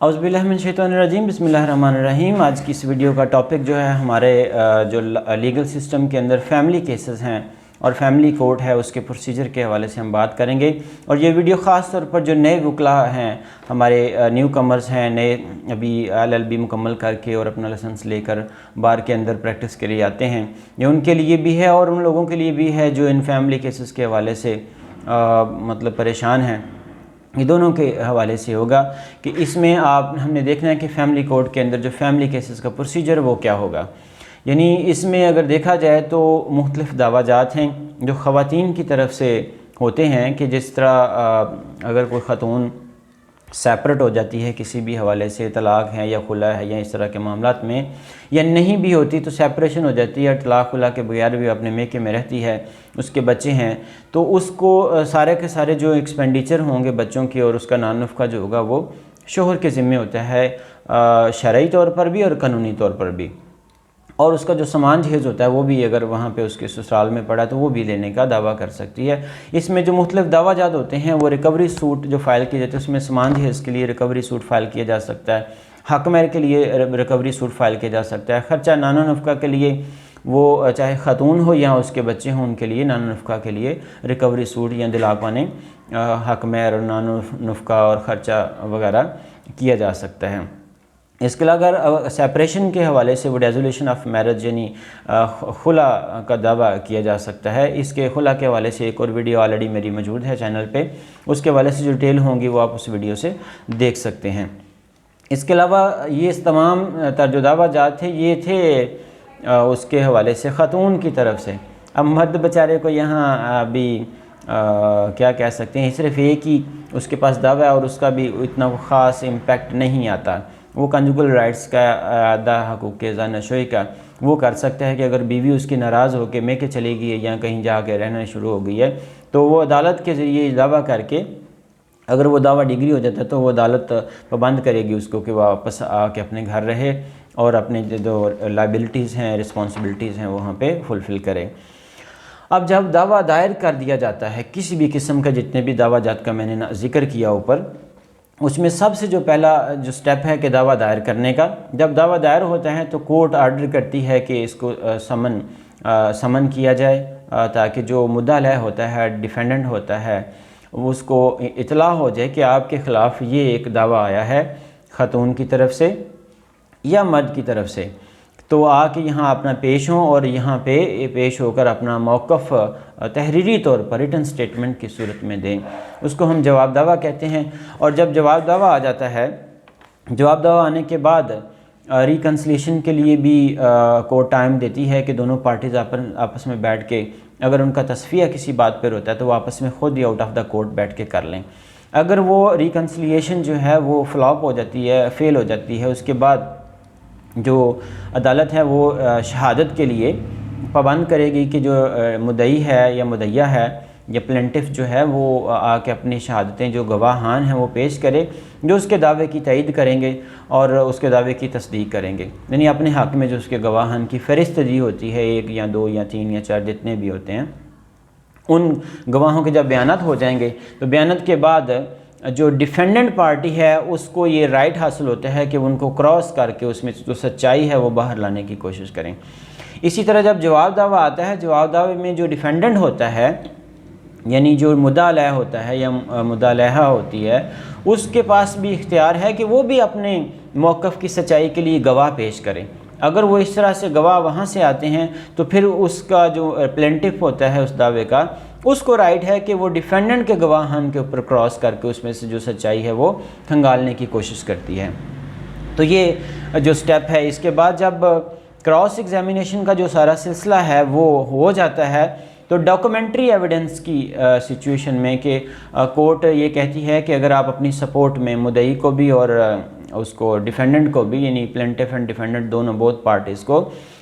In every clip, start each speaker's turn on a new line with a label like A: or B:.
A: औज़ुबिल्लाहिमिनश्शैतानिर्रजीम बिस्मिल्लाहिर्रहमानिर्रहीम। आज की इस वीडियो का टॉपिक जो है हमारे जो लीगल सिस्टम के अंदर फैमिली केसेस हैं और फैमिली कोर्ट है उसके प्रोसीजर के हवाले से हम बात करेंगे। और ये वीडियो ख़ास तौर पर जो नए वकला हैं, हमारे न्यू कमर्स हैं, नए अभी LLB मुकम्मल करके और अपना लाइसेंस लेकर बार के अंदर प्रैक्टिस के लिए आते हैं, ये उनके लिए भी है और उन लोगों के लिए भी है जो इन फैमिली केसेस के हवाले से मतलब परेशान हैं। ये दोनों के हवाले से होगा कि इसमें हमने देखना है कि फ़ैमिली कोर्ट के अंदर जो फैमिली केसेस का प्रोसीजर वो क्या होगा। यानी इसमें अगर देखा जाए तो मुख्तलिफ़ दावाजात हैं जो ख़वातीन की तरफ से होते हैं कि जिस तरह अगर कोई ख़ातून सेपरेट हो जाती है किसी भी हवाले से, तलाक़ है या खुला है या इस तरह के मामलात में, या नहीं भी होती तो सेपरेशन हो जाती है, तलाक़ खुला के बगैर भी अपने मेके में रहती है, उसके बच्चे हैं, तो उसको सारे के सारे जो एक्सपेंडिचर होंगे बच्चों की और उसका नानुफ़ जो होगा वो शोहर के ज़िम्मे होता है, शरई तौर पर भी और कानूनी तौर पर भी। और उसका जो सामान जहेज़ होता है वो भी अगर वहाँ पे उसके ससुराल में पड़ा तो वो भी लेने का दावा कर सकती है। इसमें जो मुख्तलिफ़ दावाजात होते हैं वो रिकवरी सूट जो फ़ाइल किए जाते हैं, उसमें सामान जहेज़ के लिए रिकवरी सूट फ़ाइल किया जा सकता है, हक महर के लिए रिकवरी सूट फ़ाइल किया जा सकता है, ख़र्चा नानो नफ़क़ा के लिए वो चाहे ख़ातून हो या उसके बच्चे हों उनके लिए नानो नफ़क़ा के लिए रिकवरी सूट या दिलाक माने हक महर और नानो नफ़क़ा और ख़र्चा वगैरह किया जा सकता है। इसके अलावा अगर सेपरेशन के हवाले से वो डेजोलेशन ऑफ मैरिज यानी खुला का दावा किया जा सकता है। इसके खुला के हवाले से एक और वीडियो ऑलरेडी मेरी मौजूद है चैनल पे, उसके हवाले से जो डिटेल होंगी वो आप उस वीडियो से देख सकते हैं। इसके अलावा ये तमाम जो दावाजात थे ये थे उसके हवाले से ख़ातून की तरफ से। अब मर्द बेचारे को यहाँ अभी क्या कह सकते हैं, सिर्फ एक ही उसके पास दावा है और उसका भी इतना ख़ास इम्पेक्ट नहीं आता। वो कंजुगल राइट्स का अदा हकूक़ ज़ानशोई का वो कर सकता है कि अगर बीवी उसकी नाराज़ हो के मेके चली गई है या कहीं जाके रहना शुरू हो गई है तो वो अदालत के ज़रिए दावा करके, अगर वो दावा डिग्री हो जाता है तो वो अदालत पाबंद करेगी उसको कि वापस आके अपने घर रहे और अपने जो लाइबिलिटीज़ हैं, रिस्पॉन्सिबिलिटीज़ हैं वहाँ पे फुलफ़िल करे। अब जब दावा दायर कर दिया जाता है किसी भी किस्म का, जितने भी दावाजात का मैंने जिक्र किया ऊपर, उसमें सबसे जो पहला जो स्टेप है कि दावा दायर करने का। जब दावा दायर होता है तो कोर्ट आर्डर करती है कि इसको समन किया जाए ताकि जो मुद्दा अलह होता है, डिफेंडेंट होता है, उसको इतला हो जाए कि आपके ख़िलाफ़ ये एक दावा आया है ख़ातून की तरफ से या मर्द की तरफ से, तो आके यहाँ अपना पेश हों और यहाँ पे पेश होकर अपना मौक़िफ़ तहरीरी तौर पर रिटन स्टेटमेंट की सूरत में दें। उसको हम जवाब दावा कहते हैं। और जब जवाब दावा आ जाता है, जवाब दावा आने के बाद रिकन्सिलेशन के लिए भी कोर्ट टाइम देती है कि दोनों पार्टीज़ आपस में बैठ के अगर उनका तस्फ़िया किसी बात पर होता है तो वो आपस में ख़ुद ही आउट ऑफ द कोर्ट बैठ के कर लें। अगर वो रिकन्सिलिएशन जो है वो फ्लॉप हो जाती है, फ़ेल हो जाती है, उसके बाद जो अदालत है वो शहादत के लिए पाबंद करेगी कि जो मुद्दई है या मुद्दइया है या प्लेंटिफ जो है वो आके अपनी शहादतें जो गवाहान हैं वो पेश करे जो उसके दावे की तईद करेंगे और उसके दावे की तस्दीक करेंगे। यानी अपने हक़ में जो उसके गवाहान की फ़हरिस्त दी होती है, 1 या 2 या 3 या 4 जितने भी होते हैं, उन गवाहों के जब बयानात हो जाएंगे तो बयानात के बाद जो डिफेंडेंट पार्टी है उसको ये राइट हासिल होता है कि उनको क्रॉस करके उसमें जो सच्चाई है वो बाहर लाने की कोशिश करें। इसी तरह जब जवाब दावा आता है, जवाब दावे में जो डिफेंडेंट होता है यानी जो मुद्दा अलह होता है या मुद्दा अलहा होती है, उसके पास भी इख्तियार है कि वो भी अपने मौक़िफ़ की सच्चाई के लिए गवाह पेश करें। अगर वो इस तरह से गवाह वहाँ से आते हैं तो फिर उसका जो प्लेंटिफ होता है उस दावे का, उसको राइट है कि वो डिफेंडेंट के गवाहान के ऊपर क्रॉस करके उसमें से जो सच्चाई है वो खंगालने की कोशिश करती है। तो ये जो स्टेप है, इसके बाद जब क्रॉस एग्जामिनेशन का जो सारा सिलसिला है वो हो जाता है तो डॉक्यूमेंट्री एविडेंस की सिचुएशन में कि कोर्ट ये कहती है कि अगर आप अपनी सपोर्ट में मुद्दई को भी और उसको डिफेंडेंट को भी, यानी प्लेंटिफ एंड डिफेंडेंट दोनों बोथ पार्टीज़ को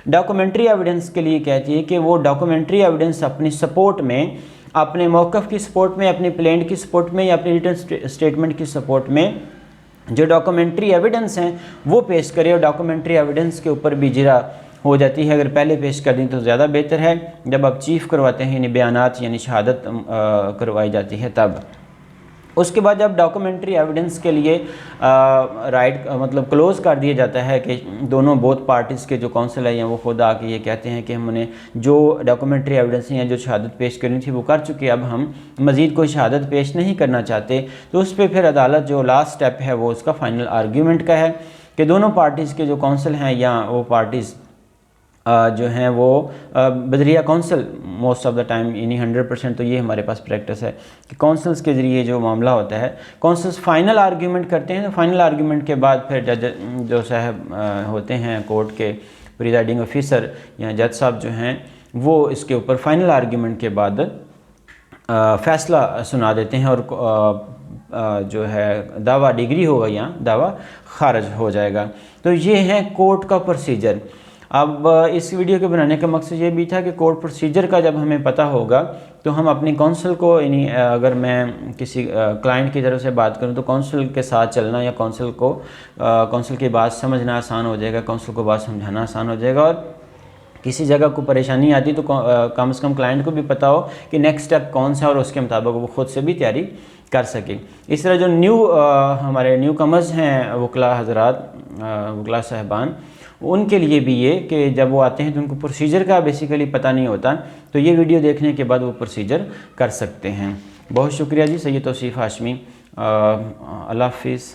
A: डॉक्यूमेंट्री एविडेंस के लिए कहती है कि वो डॉक्यूमेंट्री एविडेंस अपनी सपोर्ट में, अपने मौक़िफ़ की सपोर्ट में, अपनी प्लेंट की सपोर्ट में या अपनी रिटन स्टेटमेंट की सपोर्ट में जो डॉक्यूमेंट्री एविडेंस हैं वो पेश करे और डॉक्यूमेंट्री एविडेंस के ऊपर भी जिरा हो जाती है। अगर पहले पेश कर दी तो ज़्यादा बेहतर है, जब आप चीफ़ करवाते हैं यानी बयानात यानी शहादत करवाई जाती है तब। उसके बाद जब डॉक्यूमेंट्री एविडेंस के लिए मतलब क्लोज़ कर दिया जाता है कि दोनों बोथ पार्टीज़ के जो काउंसिल है या वो खुद आके ये कहते हैं कि हमने जो डॉक्यूमेंट्री एविडेंस या जो शहादत पेश करनी थी वो कर चुके, अब हम मज़ीद कोई शहादत पेश नहीं करना चाहते, तो उस पर फिर अदालत जो लास्ट स्टेप है वो उसका फाइनल आर्ग्यूमेंट का है कि दोनों पार्टीज़ के जो काउंसिल हैं या वो पार्टीज़ जो हैं वो बदरिया council most of the time, यानी 100% तो ये हमारे पास प्रैक्टिस है कि काउंसिल्स के ज़रिए जो मामला होता है काउंसिल्स फाइनल आर्ग्यूमेंट करते हैं। तो फाइनल आर्ग्यूमेंट के बाद फिर जज जो साहब होते हैं कोर्ट के प्रिजाइडिंग ऑफिसर या जज साहब जो हैं वो इसके ऊपर फाइनल आर्ग्यूमेंट के बाद फ़ैसला सुना देते हैं और जो है दावा डिग्री होगा या दावा खारिज हो जाएगा। तो ये है कोर्ट का प्रोसीजर। अब इस वीडियो के बनाने का मकसद ये भी था कि कोर्ट प्रोसीजर का जब हमें पता होगा तो हम अपनी काउंसिल को, यानी अगर मैं किसी क्लाइंट की तरफ से बात करूं तो काउंसिल के साथ चलना या काउंसिल की बात समझना आसान हो जाएगा, काउंसिल को बात समझाना आसान हो जाएगा। और किसी जगह को परेशानी आती तो कम से कम क्लाइंट को भी पता हो कि नेक्स्ट स्टेप कौन सा है और उसके मुताबिक वो खुद से भी तैयारी कर सके। इस तरह जो हमारे न्यू कमर्स हैं वकला हजरात, वकला साहबान, उनके लिए भी ये कि जब वो आते हैं तो उनको प्रोसीजर का बेसिकली पता नहीं होता, तो ये वीडियो देखने के बाद वो प्रोसीजर कर सकते हैं। बहुत शुक्रिया जी। सैयद तौसीफ़ हाशमी, अल्लाह हाफ़िज़।